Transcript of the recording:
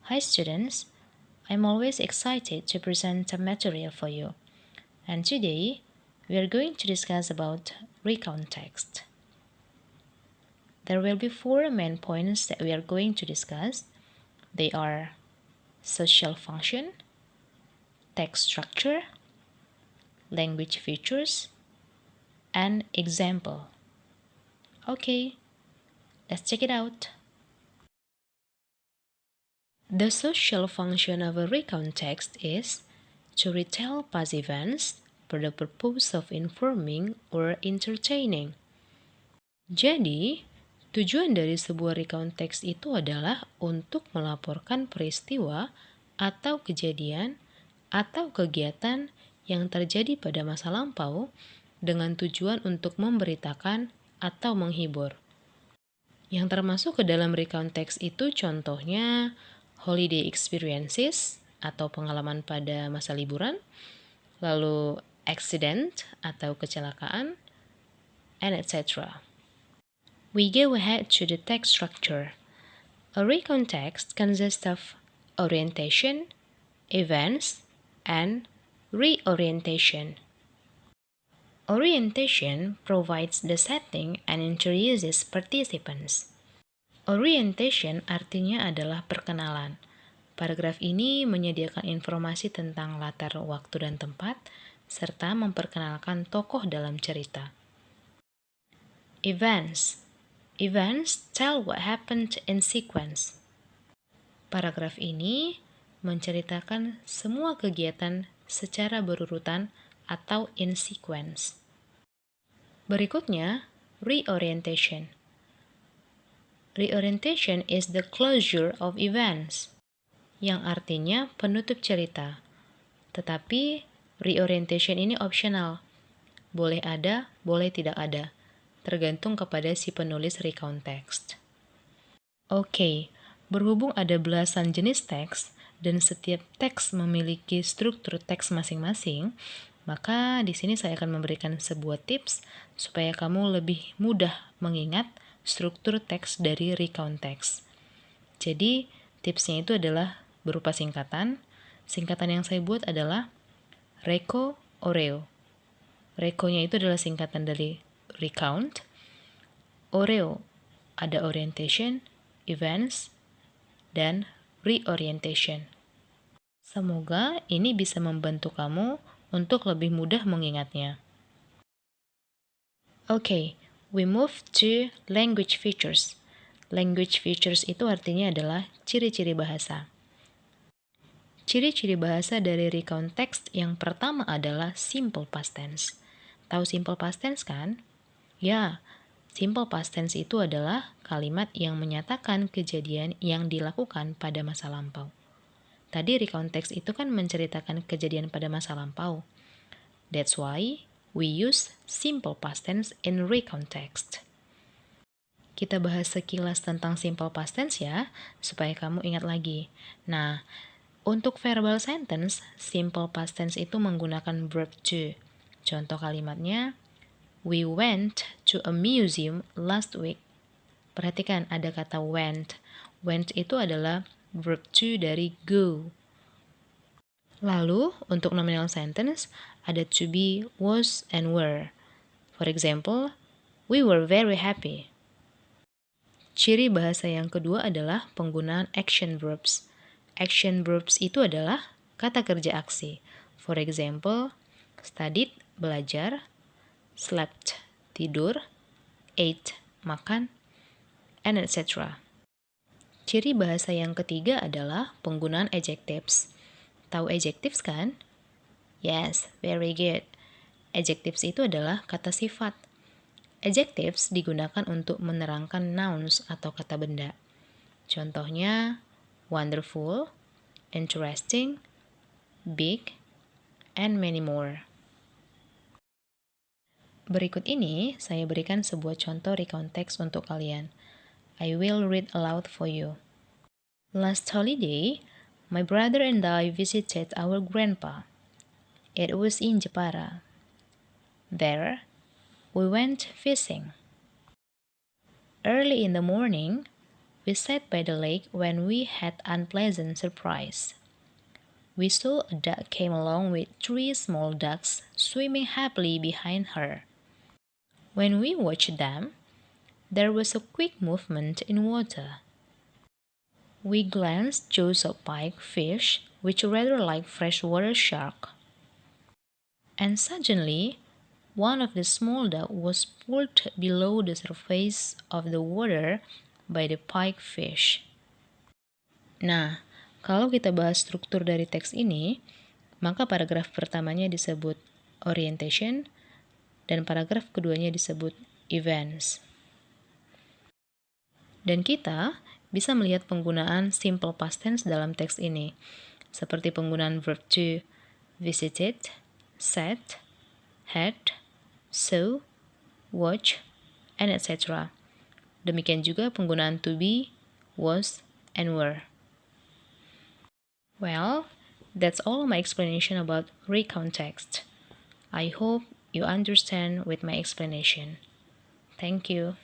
Hi students, I'm always excited to present the material for you. And today, we are going to discuss about recount text. There will be 4 main points that we are going to discuss. They are social function, text structure, language features, and example. Okay, let's check it out. The social function of a recount text is to retell past events for the purpose of informing or entertaining. Jadi, tujuan dari sebuah recount text itu adalah untuk melaporkan peristiwa atau kejadian atau kegiatan yang terjadi pada masa lampau dengan tujuan untuk memberitakan atau menghibur. Yang termasuk ke dalam recount text itu contohnya holiday experiences atau pengalaman pada masa liburan, lalu accident atau kecelakaan, and etc. We go ahead to the text structure. A recount text consists of orientation, events, and reorientation. Orientation provides the setting and introduces participants. Orientation artinya adalah perkenalan. Paragraf ini menyediakan informasi tentang latar waktu dan tempat, serta memperkenalkan tokoh dalam cerita. Events. Events tell what happened in sequence. Paragraf ini menceritakan semua kegiatan secara berurutan atau in sequence. Berikutnya, reorientation. Reorientation is the closure of events, yang artinya penutup cerita. Tetapi reorientation ini optional. Boleh ada, boleh tidak ada. Tergantung kepada si penulis recount text. Oke, berhubung ada belasan jenis teks dan setiap teks memiliki struktur teks masing-masing, maka di sini saya akan memberikan sebuah tips supaya kamu lebih mudah mengingat struktur teks dari recount text. Jadi, tipsnya itu adalah berupa singkatan. Singkatan yang saya buat adalah Reco Oreo. Reco-nya itu adalah singkatan dari recount. Oreo ada orientation, events, dan reorientation. Semoga ini bisa membantu kamu untuk lebih mudah mengingatnya. Okay, we move to language features. Language features itu artinya adalah ciri-ciri bahasa. Ciri-ciri bahasa dari recount text yang pertama adalah simple past tense. Tahu simple past tense kan? Ya, simple past tense itu adalah kalimat yang menyatakan kejadian yang dilakukan pada masa lampau. Tadi recount text itu kan menceritakan kejadian pada masa lampau. That's why we use simple past tense in recount text. Kita bahas sekilas tentang simple past tense ya, supaya kamu ingat lagi. Nah, untuk verbal sentence, simple past tense itu menggunakan verb to. Contoh kalimatnya, we went to a museum last week. Perhatikan ada kata went. Went itu adalah verb to dari go. Lalu, untuk nominal sentence, ada to be, was, and were. For example, we were very happy. Ciri bahasa yang kedua adalah penggunaan action verbs. Action verbs itu adalah kata kerja aksi. For example, studied, belajar, slept, tidur, ate, makan, and etc. Ciri bahasa yang ketiga adalah penggunaan adjectives. Tahu adjectives kan? Yes, very good. Adjectives itu adalah kata sifat. Adjectives digunakan untuk menerangkan nouns atau kata benda. Contohnya, wonderful, interesting, big, and many more. Berikut ini saya berikan sebuah contoh recount text untuk kalian. I will read aloud for you. Last holiday, my brother and I visited our grandpa. It was in Jepara. There, we went fishing. Early in the morning, We sat by the lake when we had unpleasant surprise. We saw a duck came along with 3 small ducks swimming happily behind her. When we watched them, there was a quick movement in water. We glanced to a pike fish, which rather like freshwater shark. And suddenly, one of the small ducks was pulled below the surface of the water by the pike fish. Nah, kalau kita bahas struktur dari teks ini, maka paragraf pertamanya disebut orientation dan paragraf keduanya disebut events. Dan kita bisa melihat penggunaan simple past tense dalam teks ini, seperti penggunaan verb to, visited, sat, had, saw, watch, and etc. Demikian juga penggunaan to be, was, and were. Well, that's all my explanation about recount text. I hope you understand with my explanation. Thank you.